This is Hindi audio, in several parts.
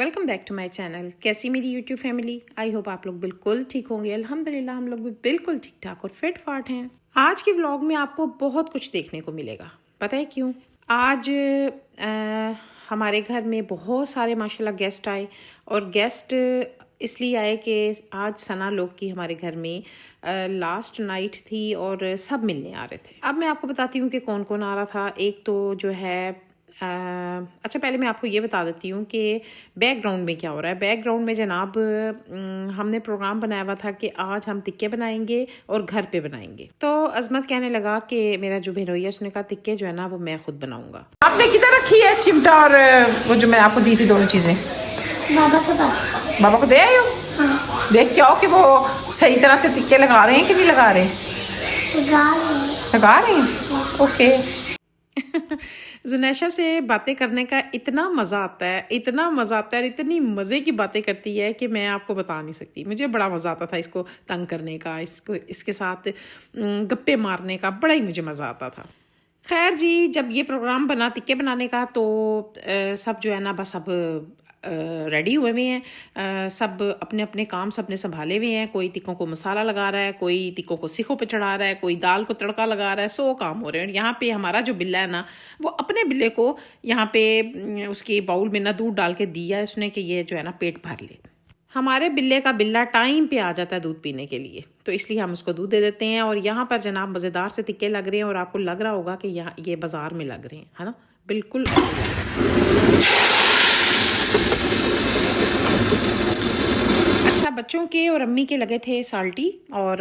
Welcome back to my channel. कैसी मेरी यूट्यूब फैमिली? आई होप आप लोग बिल्कुल ठीक होंगे। अल्हम्दुलिल्लाह हम लोग भी बिल्कुल ठीक ठाक और फिट फाट हैं। आज के व्लॉग में आपको बहुत कुछ देखने को मिलेगा। पता है क्यों? आज हमारे घर में बहुत सारे माशाल्लाह गेस्ट आए, और गेस्ट इसलिए आए कि आज सना लोग की हमारे घर में लास्ट नाइट थी और सब मिलने आ रहे थे। अब मैं आपको बताती हूँ कि कौन कौन आ रहा था। एक तो जो है अच्छा, पहले मैं आपको ये बता देती हूँ कि बैकग्राउंड में क्या हो रहा है। बैकग्राउंड में जनाब हमने प्रोग्राम बनाया हुआ था कि आज हम टिक्के बनाएंगे और घर पे बनाएंगे। तो अजमत कहने लगा कि मेरा जो बहनोई उसने कहा टिक्के जो है ना वो मैं खुद बनाऊंगा। आपने किधर रखी है चिमटा और वो जो मैंने आपको दी थी दोनों चीजें? बाबा के पास। बाबा को दे आए हो? हाँ। देख के आओ कि वो सही तरह से टिक्के लगा रहे हैं कि नहीं लगा रहे। लगा रहे हैं, ओके। जुनैशा से बातें करने का इतना मज़ा आता है, इतना मज़ा आता है और इतनी मज़े की बातें करती है कि मैं आपको बता नहीं सकती। मुझे बड़ा मज़ा आता था इसको तंग करने का, इसके साथ गप्पे मारने का, बड़ा ही मुझे मज़ा आता था। खैर जी, जब ये प्रोग्राम बना टिक्के बनाने का तो सब जो है ना बस अब रेडी हुए हुए हैं। सब अपने अपने काम सब ने संभाले हुए हैं। कोई टिक्कों को मसाला लगा रहा है, कोई टिक्कों को सीखों पे चढ़ा रहा है, कोई दाल को तड़का लगा रहा है। 100 काम हो रहे हैं। यहाँ पे हमारा जो बिल्ला है ना, वो अपने बिल्ले को यहाँ पे उसके बाउल में ना दूध डाल के दिया है उसने कि ये जो है ना पेट भर ले। हमारे बिल्ले का बिल्ला टाइम पे आ जाता है दूध पीने के लिए, तो इसलिए हम उसको दूध दे देते हैं। और यहाँ पर जनाब मज़ेदार से टिक्के लग रहे हैं और आपको लग रहा होगा कि यहाँ ये बाज़ार में लग रहे हैं, है ना? बिल्कुल। अच्छा, बच्चों के और अम्मी के लगे थे साल्टी, और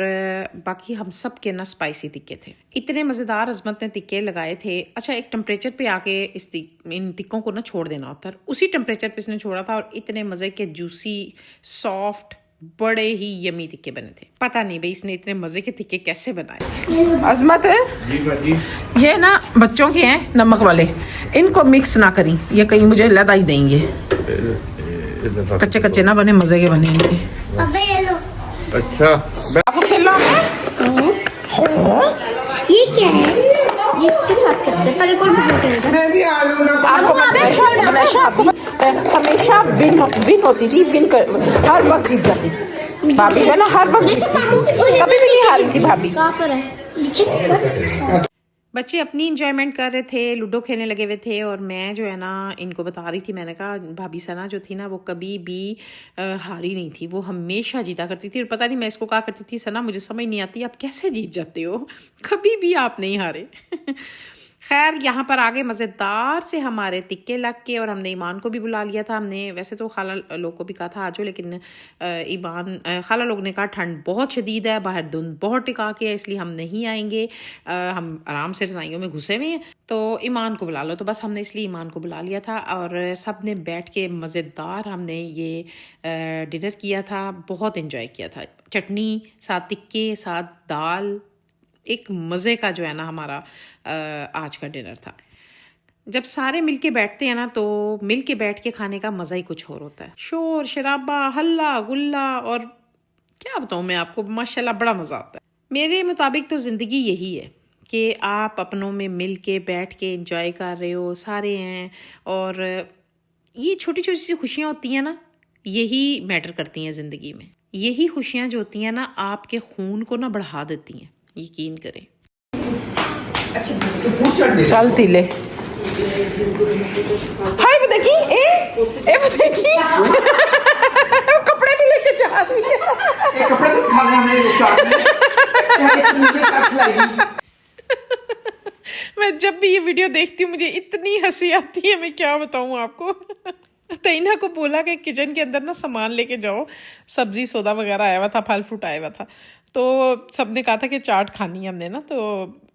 बाकी हम सब के ना स्पाइसी टिक्के थे। इतने मज़ेदार अजमत ने टिक्के लगाए थे। अच्छा, एक टेम्परेचर पे आके इन टिक्कों को ना छोड़ देना होता है। उसी टेम्परेचर पे इसने छोड़ा था और इतने मज़े के जूसी सॉफ्ट बड़े ही यमी टिक्के बने थे। पता नहीं भाई इसने इतने मज़े के टिक्के कैसे बनाए। अजमत ये ना बच्चों के हैं नमक वाले, इनको मिक्स ना करी, ये कहीं मुझे लदा ही देंगे। कच्चे कच्चे ना बने, मजे के बने इनके। अबे ये लो। अच्छा, आपको खेलना है? ये क्या है? ये इसके साथ करते हैं। पहले कौन खेलेगा? मैं भी आलू ना आपको हमेशा विन होती थी, हर वक्त जीत जाती थी भाभी है ना, हर वक्त कभी भी नहीं हारी थी भाभी। कहाँ पर है? नीचे। बच्चे अपनी इंजॉयमेंट कर रहे थे, लूडो खेलने लगे हुए थे, और मैं जो है ना इनको बता रही थी। मैंने कहा भाभी सना जो थी ना वो कभी भी हारी नहीं थी, वो हमेशा जीता करती थी। और पता नहीं मैं इसको कहा करती थी, सना मुझे समझ नहीं आती आप कैसे जीत जाते हो, कभी भी आप नहीं हारे। खैर यहाँ पर आगे मज़ेदार से हमारे टिक्के लग के, और हमने ईमान को भी बुला लिया था। हमने वैसे तो खाला लोग को भी कहा था आजो, लेकिन खाला लोग ने कहा ठंड बहुत शदीद है, बाहर धुंध बहुत टिका के है, इसलिए हम नहीं आएंगे, हम आराम से रजाइयों में घुसे हुए हैं, तो ईमान को बुला लो। तो बस हमने इसलिए ईमान को बुला लिया था, और सब ने बैठ के मज़ेदार हमने ये डिनर किया था। बहुत इन्जॉय किया था। चटनी साथ टिक्के साथ दाल, एक मज़े का जो है ना हमारा आज का डिनर था। जब सारे मिलके बैठते हैं ना तो मिलके बैठ के खाने का मज़ा ही कुछ और होता है। शोर शराबा हल्ला गुल्ला, और क्या बताऊँ मैं आपको, माशाल्लाह बड़ा मज़ा आता है। मेरे मुताबिक तो ज़िंदगी यही है कि आप अपनों में मिल के बैठ के इंजॉय कर रहे हो, सारे हैं, और ये छोटी छोटी सी खुशियाँ होती हैं ना, यही मैटर करती हैं ज़िंदगी में। यही खुशियाँ जो होती हैं ना आपके खून को ना बढ़ा देती हैं, यकीन करें। चल तीले हाय वो देखी ए वो देखी कपड़े भी लेके जा रही है। कपड़े तो खा रहे हमने मैं जब भी ये वीडियो देखती हूँ मुझे इतनी हंसी आती है, मैं क्या बताऊँ आपको। तैना को बोला कि किचन के अंदर ना सामान लेके जाओ, सब्जी सौदा वगैरह आया हुआ था, फल फ्रूट आया हुआ था, तो सबने कहा था कि चाट खानी है हमने ना, तो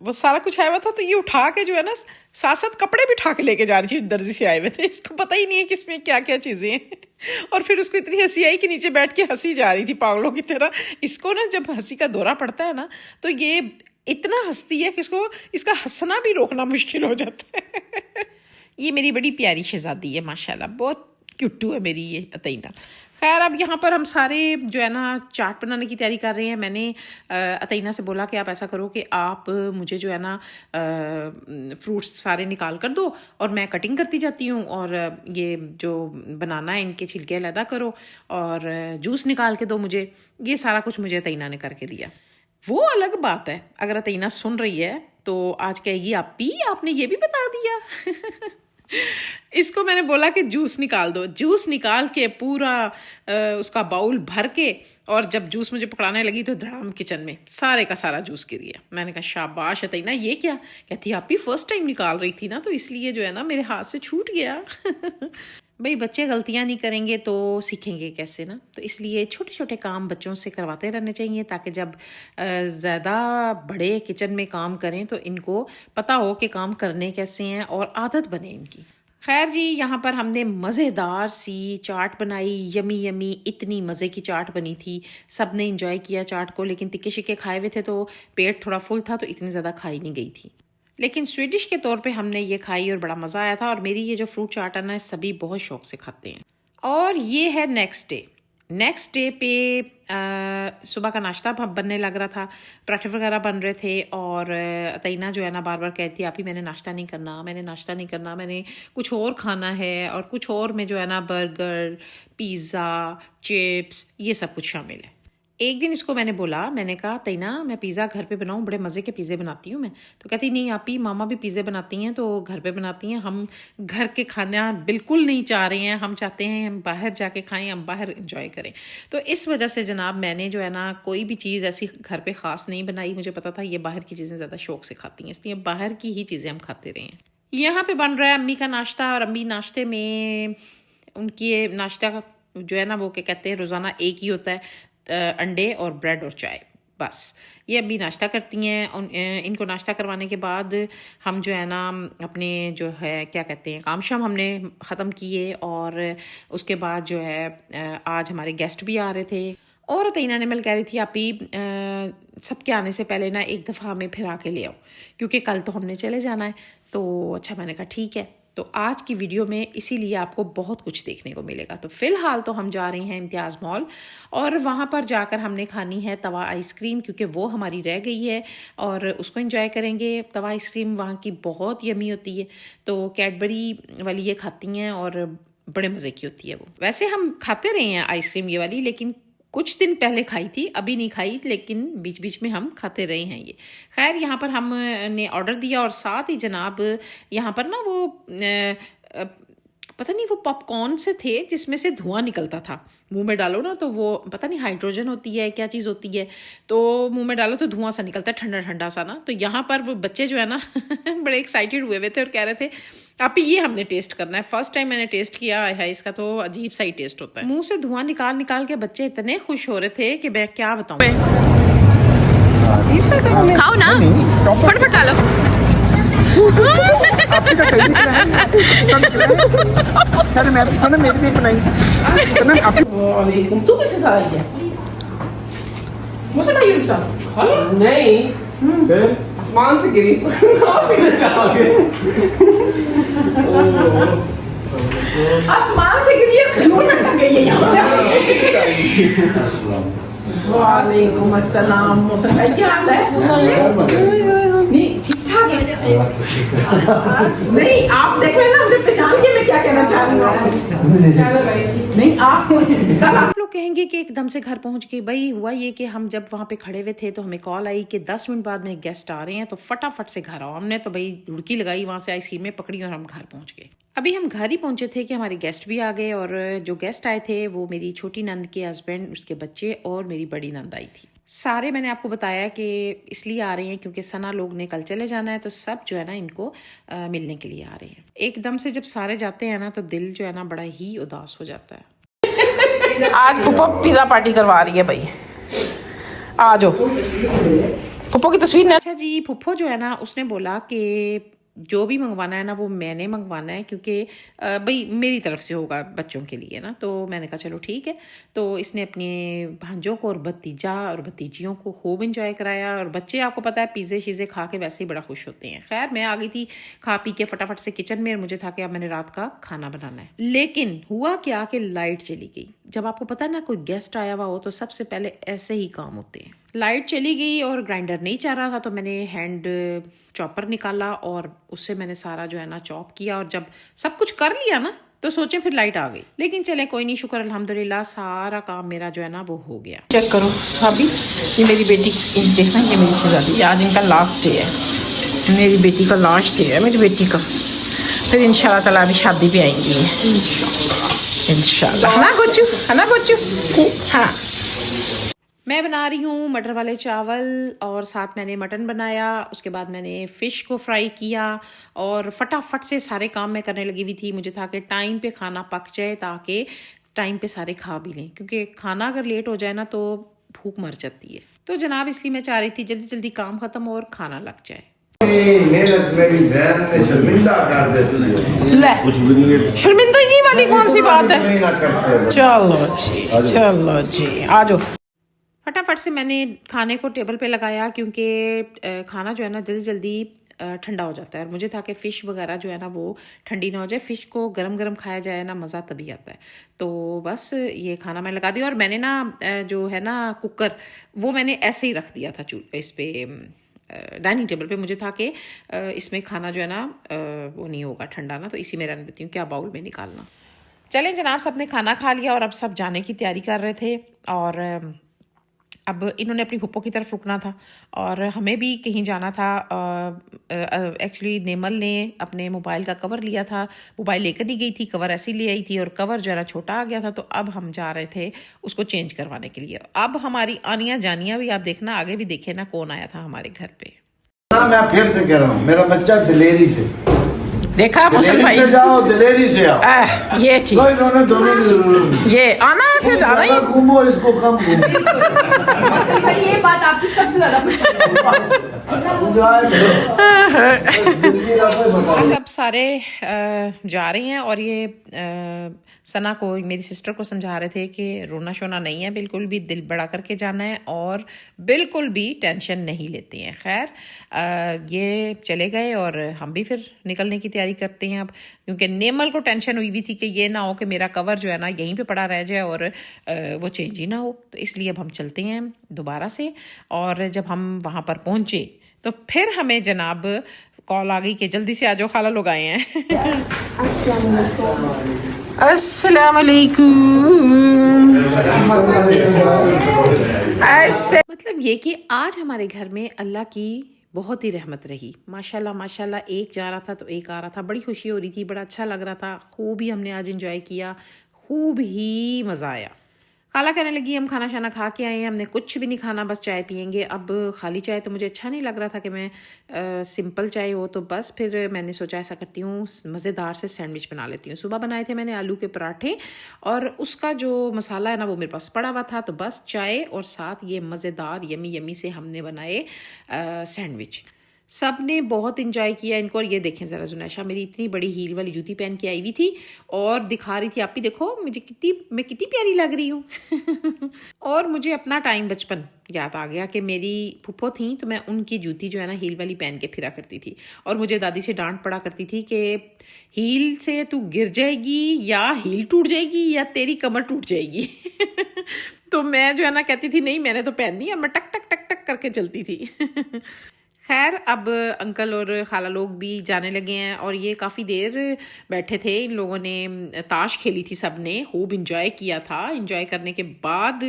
वो सारा कुछ आया हुआ था, तो ये उठा के जो है ना साथ साथ कपड़े भी उठा के लेके जा रही थी, दर्जी से आए हुए थे। इसको पता ही नहीं है कि इसमें क्या क्या चीज़ें हैं। और फिर उसको इतनी हंसी आई कि नीचे बैठ के हंसी जा रही थी पागलों की तरह। इसको ना जब हंसी का दौरा पड़ता है ना तो ये इतना हंसती है कि इसका हंसना भी रोकना मुश्किल हो जाता है। ये मेरी बड़ी प्यारी शहजादी है माशाल्लाह, बहुत क्यूटू है मेरी ये अतईना। खैर अब यहाँ पर हम सारे जो है ना चाट बनाने की तैयारी कर रहे हैं। मैंने अतईना से बोला कि आप ऐसा करो कि आप मुझे जो है ना फ्रूट्स सारे निकाल कर दो और मैं कटिंग करती जाती हूँ, और ये जो बनाना है इनके छिलके अलग करो और जूस निकाल के दो मुझे। ये सारा कुछ मुझे अतईना ने करके दिया। वो अलग बात है, अगर अतईना सुन रही है तो आज कहेगी आपी आपने ये भी बता दिया। इसको मैंने बोला कि जूस निकाल दो, जूस निकाल के पूरा उसका बाउल भर के, और जब जूस मुझे पकड़ाने लगी तो धड़ाम किचन में सारे का सारा जूस गिर गया। मैंने कहा शाबाश अतईना, ये क्या? कहती आप ही फर्स्ट टाइम निकाल रही थी ना, तो इसलिए जो है ना मेरे हाथ से छूट गया। भाई बच्चे गलतियां नहीं करेंगे तो सीखेंगे कैसे ना, तो इसलिए छोटे छोटे काम बच्चों से करवाते रहने चाहिए ताकि जब ज़्यादा बड़े किचन में काम करें तो इनको पता हो कि काम करने कैसे हैं और आदत बने इनकी। खैर जी, यहाँ पर हमने मज़ेदार सी चाट बनाई, यमी यमी, इतनी मज़े की चाट बनी थी। सब ने इंजॉय किया चाट को, लेकिन तिक्के शिक्के खाए हुए थे तो पेट थोड़ा फुल था, तो इतनी ज़्यादा खाई नहीं गई थी। लेकिन स्वीडिश के तौर पे हमने ये खाई और बड़ा मज़ा आया था। और मेरी ये जो फ्रूट चाट है ना, सभी बहुत शौक से खाते हैं। और ये है नेक्स्ट डे पे सुबह का नाश्ता बनने लग रहा था, पराठे वगैरह बन रहे थे, और अतईना जो है ना बार बार कहती है आप ही मैंने नाश्ता नहीं करना, मैंने नाश्ता नहीं करना, मैंने कुछ और खाना है। और कुछ और में जो है ना बर्गर, पिज़्ज़ा, चिप्स, ये सब कुछ शामिल है। एक दिन इसको मैंने बोला, मैंने कहा तईना मैं पिज़्ज़ा घर पे बनाऊँ, बड़े मज़े के पिज़्ज़े बनाती हूँ मैं। तो कहती नहीं आप ही मामा भी पिज़्ज़े बनाती हैं तो घर पे बनाती हैं, हम घर के खाना बिल्कुल नहीं चाह रहे हैं, हम चाहते हैं हम बाहर जाके खाएं, हम बाहर इंजॉय करें। तो इस वजह से जनाब मैंने जो है ना कोई भी चीज़ ऐसी घर पे ख़ास नहीं बनाई। मुझे पता था ये बाहर की चीज़ें ज़्यादा शौक से खाती हैं, इसलिए बाहर की ही चीज़ें हम खाते रहे हैं। यहाँ पर बन रहा है अम्मी का नाश्ता, और अम्मी नाश्ते में उनकी नाश्ता जो है ना वो क्या कहते हैं रोज़ाना एक ही होता है, अंडे और ब्रेड और चाय, बस ये अभी नाश्ता करती हैं। इनको नाश्ता करवाने के बाद हम जो है ना अपने जो है क्या कहते हैं काम शाम हमने ख़त्म किए, और उसके बाद जो है आज हमारे गेस्ट भी आ रहे थे। और अतईना ने मिल कह रही थी आप ही सबके आने से पहले ना एक दफ़ा हमें फिर आके ले आओ, क्योंकि कल तो हमने चले जाना है। तो अच्छा मैंने कहा ठीक है। तो आज की वीडियो में इसीलिए आपको बहुत कुछ देखने को मिलेगा। तो फ़िलहाल तो हम जा रहे हैं इम्तियाज़ मॉल, और वहाँ पर जाकर हमने खानी है तवा आइसक्रीम, क्योंकि वो हमारी रह गई है और उसको एंजॉय करेंगे। तवा आइसक्रीम वहाँ की बहुत यमी होती है, तो कैडबरी वाली ये खाती हैं और बड़े मज़े की होती है वो। वैसे हम खाते रहे हैं आइसक्रीम ये वाली, लेकिन कुछ दिन पहले खाई थी, अभी नहीं खाई, लेकिन बीच बीच में हम खाते रहे हैं ये। खैर यहाँ पर हमने ऑर्डर दिया, और साथ ही जनाब यहाँ पर ना वो पता नहीं वो पॉपकॉर्न से थे जिसमें से धुआं निकलता था। मुंह में डालो ना तो वो पता नहीं हाइड्रोजन होती है क्या चीज़ होती है, तो मुंह में डालो तो धुआं सा निकलता है, ठंडा ठंडा सा ना। तो यहाँ पर वो बच्चे जो है ना बड़े एक्साइटेड हुए थे और कह रहे थे आप ये हमने टेस्ट करना है। फर्स्ट टाइम मैंने टेस्ट किया है इसका, तो अजीब सा ही टेस्ट होता है। मुंह से धुआं निकाल निकाल के बच्चे इतने खुश हो रहे थे कि मैं क्या बताऊँ। खाओ ना, फटाफट डालो। आपकी तो सही निकला है। सर मैं भी मेरी भी बनाई ना आप। वालेकुम, तू किसके साथ आई है? मुझसे नहीं साथ नहीं फिर आसमान से गिरी। आसमान से गिरी है, खिलौने में टक गई है यहाँ पे। वालेकुम अस्सलाम। मौसम क्या हाल है? नहीं ठीक ठाक है। नहीं आप देख रहे हैं ना, मुझे पहचान के मैं क्या कहना चाह रही हूँ। नहीं आप कल आप लोग कहेंगे कि एकदम से घर पहुंच गए। भाई हुआ ये कि हम जब वहाँ पे खड़े हुए थे तो हमें कॉल आई कि 10 मिनट बाद में गेस्ट आ रहे हैं, तो फटाफट से घर आओ। हमने तो भाई लुड़की लगाई, वहाँ से आइसक्रीम में पकड़ी और हम घर पहुँच गए। अभी हम घर ही पहुंचे थे कि हमारे गेस्ट भी आ गए, और जो गेस्ट आए थे वो मेरी छोटी नंद के हस्बैंड, उसके बच्चे और मेरी बड़ी नंद आई थी। सारे मैंने आपको बताया कि इसलिए आ रहे हैं क्योंकि सना लोग ने कल चले जाना है, तो सब जो है ना इनको मिलने के लिए आ रहे हैं। एकदम से जब सारे जाते हैं ना तो दिल जो है ना बड़ा ही उदास हो जाता है। आज पुप्पो पिज़्ज़ा पार्टी करवा रही है भाई, आ जाओ। पुप्पो की तस्वीर। अच्छा जी, पुप्पो जो है ना उसने बोला कि जो भी मंगवाना है ना वो मैंने मंगवाना है, क्योंकि भाई मेरी तरफ से होगा बच्चों के लिए ना। तो मैंने कहा चलो ठीक है। तो इसने अपने भांजों को और भतीजा और भतीजियों को खूब इंजॉय कराया, और बच्चे आपको पता है पिज़्ज़े शीज़े खा के वैसे ही बड़ा खुश होते हैं। खैर मैं आ गई थी खा पी के फटाफट से किचन में, और मुझे था कि अब मैंने रात का खाना बनाना है। लेकिन हुआ क्या कि लाइट चली गई। जब आपको पता है ना कोई गेस्ट आया हुआ हो तो सबसे पहले ऐसे ही काम होते हैं। लाइट चली गई और ग्राइंडर नहीं चल रहा था, तो मैंने हैंड चॉपर निकाला और उससे मैंने सारा जो है ना चॉप किया, और जब सब कुछ कर लिया ना तो सोचे फिर लाइट आ गई। लेकिन चले कोई नहीं, शुक्र अल्हम्दुलिल्लाह सारा काम मेरा जो है ना वो हो गया। चेक करो भाभी, ये मेरी बेटी, देखना ये मेरी शहजादी, आज इनका लास्ट डे है, मेरी बेटी का लास्ट डे है, मेरी बेटी का। फिर इंशाल्लाह ताला अभी शादी पे आएंगी इंशाल्लाह, है ना गोचू, हाँ। मैं बना रही हूँ मटर वाले चावल, और साथ मैंने मटन बनाया। उसके बाद मैंने फ़िश को फ्राई किया, और फटाफट से सारे काम मैं करने लगी हुई थी। मुझे था कि टाइम पे खाना पक जाए ताकि टाइम पे सारे खा भी लें, क्योंकि खाना अगर लेट हो जाए ना तो भूख मर जाती है। तो जनाब इसलिए मैं चाह रही थी जल्दी जल्दी काम ख़त्म हो और खाना लग जाए। मेहनत मेरी बहन ने शर्मिंदा कर देती है। ले कुछ भी नहीं शर्मिंदगी वाली कौन सी बात है। नहीं ना करते। चलो जी आ जाओ। फटाफट से मैंने खाने को टेबल पे लगाया, क्योंकि खाना जो है ना जल्दी जल्दी ठंडा हो जाता है, और मुझे था कि फ़िश वगैरह जो है ना वो ठंडी ना हो जाए। फ़िश को गरम गरम खाया जाए ना मज़ा तभी आता है। तो बस ये खाना मैं लगा दिया, और मैंने ना जो है ना कुकर वो मैंने ऐसे ही रख दिया था इस पे डाइनिंग टेबल पे। मुझे था कि इसमें खाना जो है ना वो नहीं होगा ठंडा ना, तो इसी में रहने देती हूँ, क्या बाउल में निकालना। चलें जनाब, सबने खाना खा लिया और अब सब जाने की तैयारी कर रहे थे, और अब इन्होंने अपनी फुप्पो की तरफ रुकना था और हमें भी कहीं जाना था। एक्चुअली नेमल ने अपने मोबाइल का कवर लिया था, मोबाइल लेकर नहीं गई थी, कवर ऐसे ही ले आई थी, और कवर जो है ना छोटा आ गया था। तो अब हम जा रहे थे उसको चेंज करवाने के लिए। अब हमारी आनियाँ जानियाँ भी आप देखना, आगे भी देखे ना कौन आया था हमारे घर पे। ना मैं फिर से कह रहा हूँ, मेरा बच्चा दिलेरी से, देखा मुसल भाई, से जाओ दिलेरी से आओ। ये चीज कोई दोनों दोनों की जरूरत नहीं। ये आना है फिर आना ही। घूमो इसको कम घूमो। ये बात आपकी सबसे ज्यादा सब सारे जा रहे हैं, और ये सना को, मेरी सिस्टर को समझा रहे थे कि रोना शोना नहीं है, बिल्कुल भी दिल बड़ा करके जाना है और बिल्कुल भी टेंशन नहीं लेते हैं। खैर ये चले गए और हम भी फिर निकलने की तैयारी करते हैं अब, क्योंकि नेमल को टेंशन हुई हुई थी कि ये ना हो कि मेरा कवर जो है ना यहीं पे पड़ा रह जाए और वो चेंज ही ना हो। तो इसलिए अब हम चलते हैं दोबारा से, और जब हम वहाँ पर पहुँचे तो फिर हमें जनाब कॉल आ गई कि जल्दी से आ जाओ, खाला लोग आए हैं। अस्सलाम वालेकुम। मतलब ये कि आज हमारे घर में अल्लाह की बहुत ही रहमत रही, माशाल्लाह माशाल्लाह। एक जा रहा था तो एक आ रहा था, बड़ी खुशी हो रही थी, बड़ा अच्छा लग रहा था। खूब ही हमने आज एंजॉय किया, खूब ही मज़ा आया। खाला कहने लगी हम खाना शाना खा के आए हैं, हमने कुछ भी नहीं खाना, बस चाय पियेंगे। अब खाली चाय तो मुझे अच्छा नहीं लग रहा था कि मैं सिंपल चाय हो, तो बस फिर मैंने सोचा ऐसा करती हूँ मज़ेदार से सैंडविच बना लेती हूँ। सुबह बनाए थे मैंने आलू के पराठे, और उसका जो मसाला है ना वो मेरे पास पड़ा हुआ था, तो बस चाय और साथ ये मज़ेदार यमी यमी से हमने बनाए सैंडविच। सब ने बहुत इंजॉय किया इनको। और ये देखें ज़रा, जुनैशा मेरी इतनी बड़ी हील वाली जूती पहन के आई हुई थी और दिखा रही थी, आप ही देखो मुझे मैं कितनी प्यारी लग रही हूँ। और मुझे अपना टाइम बचपन याद आ गया कि मेरी फुप्पो थी, तो मैं उनकी जूती जो है ना हील वाली पहन के फिरा करती थी, और मुझे दादी से डांट पड़ा करती थी कि हील से तू गिर जाएगी, या हील टूट जाएगी, या तेरी कमर टूट जाएगी। तो मैं जो है ना कहती थी नहीं मैंने तो पहननी है, मैं टक टक टक टक करके चलती थी। खैर अब अंकल और खाला लोग भी जाने लगे हैं, और ये काफ़ी देर बैठे थे। इन लोगों ने ताश खेली थी, सब ने खूब इंजॉय किया था। इंजॉय करने के बाद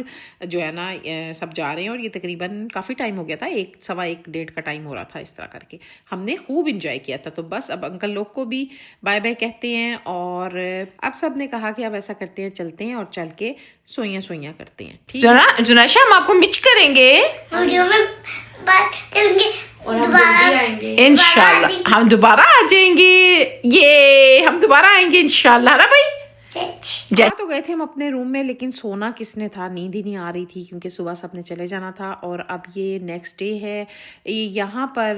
जो है ना सब जा रहे हैं, और ये तकरीबन काफ़ी टाइम हो गया था, 1 सवा 1 1:30 का टाइम हो रहा था। इस तरह करके हमने खूब इंजॉय किया था। तो बस अब अंकल लोग को भी बाय बाय कहते हैं, और अब सब ने कहा कि अब ऐसा करते हैं, चलते हैं और चल के सोइयां करते हैं। ठीक है जुनैशा, हम आपको मिच करेंगे वीडियो में बात करेंगे और हम जल्दी आएंगे इंशाल्लाह। हम दोबारा आ जाएंगे, ये हम दोबारा आएंगे इंशाल्लाह ना भाई। जा तो गए थे हम अपने रूम में, लेकिन सोना किसने था, नींद ही नहीं आ रही थी क्योंकि सुबह सबने चले जाना था। और अब ये नेक्स्ट डे है। यहाँ पर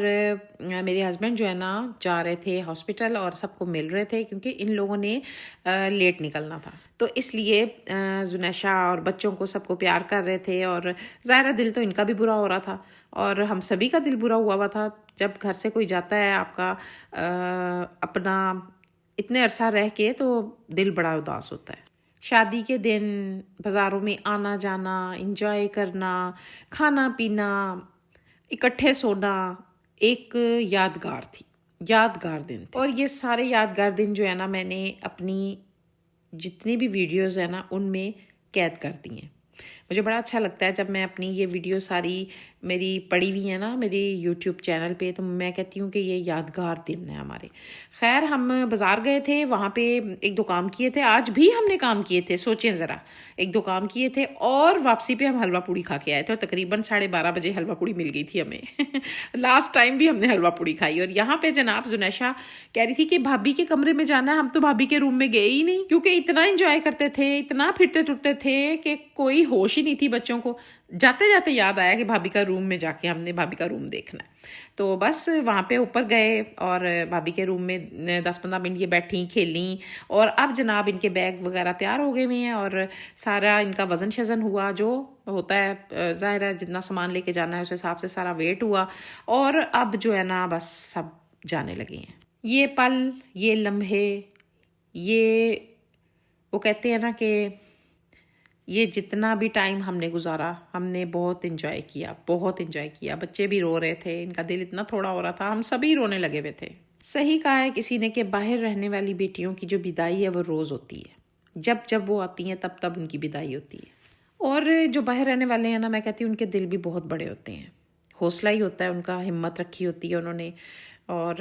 मेरे हस्बैंड जो है ना जा रहे थे हॉस्पिटल और सबको मिल रहे थे क्योंकि इन लोगों ने लेट निकलना था, तो इसलिए जुनैशा और बच्चों को सबको प्यार कर रहे थे। और ज़ाहिर दिल तो इनका भी बुरा हो रहा था और हम सभी का दिल बुरा हुआ था। जब घर से कोई जाता है आपका अपना इतने अरसा रह के, तो दिल बड़ा उदास होता है। शादी के दिन बाज़ारों में आना जाना, इंजॉय करना, खाना पीना, इकट्ठे सोना एक यादगार दिन थे। और ये सारे यादगार दिन जो है ना मैंने अपनी जितनी भी वीडियोस है ना उनमें कैद कर दी हैं। मुझे बड़ा अच्छा लगता है जब मैं अपनी ये वीडियो सारी मेरी पड़ी हुई है ना मेरे यूट्यूब चैनल पे, तो मैं कहती हूँ कि ये यादगार दिन है हमारे। खैर हम बाज़ार गए थे, वहाँ पे एक दो काम किए थे, आज भी हमने काम किए थे, सोचें ज़रा, एक दो काम किए थे और वापसी पे हम हलवा पूड़ी खा के आए थे और तकरीबन 12:30 बजे हलवा पूड़ी मिल गई थी हमें। लास्ट टाइम भी हमने हलवा पूड़ी खाई। और यहाँ पे जनाब जुनैशा कह रही थी कि भाभी के कमरे में जाना है, हम तो भाभी के रूम में गए ही नहीं क्योंकि इतना इंजॉय करते थे, इतना फिरते टुरते थे कि कोई होश ही नहीं थी बच्चों को। जाते जाते याद आया कि भाभी का रूम में जाके हमने भाभी का रूम देखना है, तो बस वहाँ पे ऊपर गए और भाभी के रूम में 10-15 मिनट ये बैठी खेली। और अब जनाब इनके बैग वगैरह तैयार हो गए हुए हैं और सारा इनका वज़न शज़न हुआ, जो होता है ज़ाहिर है जितना सामान लेके जाना है उस हिसाब से सारा वेट हुआ। और अब जो है ना बस सब जाने लगे हैं। ये पल, ये लम्हे, ये वो कहते हैं ना कि ये जितना भी टाइम हमने गुजारा हमने बहुत इन्जॉय किया। बच्चे भी रो रहे थे, इनका दिल इतना थोड़ा हो रहा था, हम सभी रोने लगे हुए थे। सही कहा है किसी ने कि बाहर रहने वाली बेटियों की जो विदाई है वो रोज़ होती है, जब जब वो आती हैं तब तब उनकी विदाई होती है। और जो बाहर रहने वाले हैं ना, मैं कहती हूँ उनके दिल भी बहुत बड़े होते हैं, हौसला ही होता है उनका, हिम्मत रखी होती है उन्होंने। और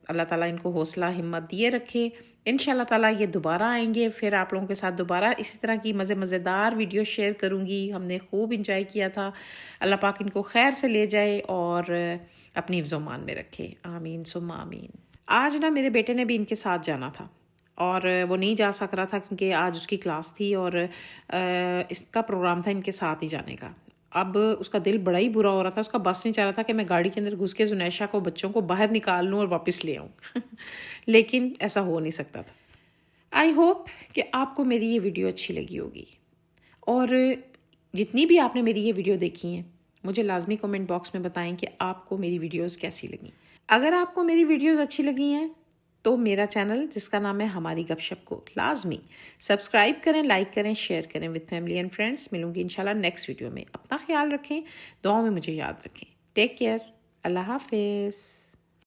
अल्लाह ताला इनको हौसला हिम्मत दिए रखे। इंशाल्लाह ताला ये दोबारा आएंगे, फिर आप लोगों के साथ दोबारा इसी तरह की मज़ेदार वीडियो शेयर करूँगी। हमने खूब इंजॉय किया था। अल्लाह पाक इनको खैर से ले जाए और अपनी हिफ्ज़-ओ-मान में रखे, आमीन सुम्मा आमीन। आज ना मेरे बेटे ने भी इनके साथ जाना था और वो नहीं जा सक रहा था क्योंकि आज उसकी क्लास थी और इसका प्रोग्राम था इनके साथ ही जाने का। अब उसका दिल बड़ा ही बुरा हो रहा था, उसका बस नहीं चाह रहा था कि मैं गाड़ी के अंदर घुस के जुनैशा को बच्चों को बाहर निकाल लूँ और वापस ले आऊँ। लेकिन ऐसा हो नहीं सकता था। आई होप कि आपको मेरी ये वीडियो अच्छी लगी होगी और जितनी भी आपने मेरी ये वीडियो देखी हैं मुझे लाजमी कमेंट बॉक्स में बताएं कि आपको मेरी वीडियोस कैसी लगी। अगर आपको मेरी वीडियोस अच्छी लगी हैं तो मेरा चैनल जिसका नाम है हमारी गपशप को लाजमी सब्सक्राइब करें, लाइक करें, शेयर करें विद फैमिली एंड फ्रेंड्स। मिलूंगी इंशाल्लाह नेक्स्ट वीडियो में। अपना ख्याल रखें, दुआओं में मुझे याद रखें। टेक केयर, अल्लाह हाफिज़।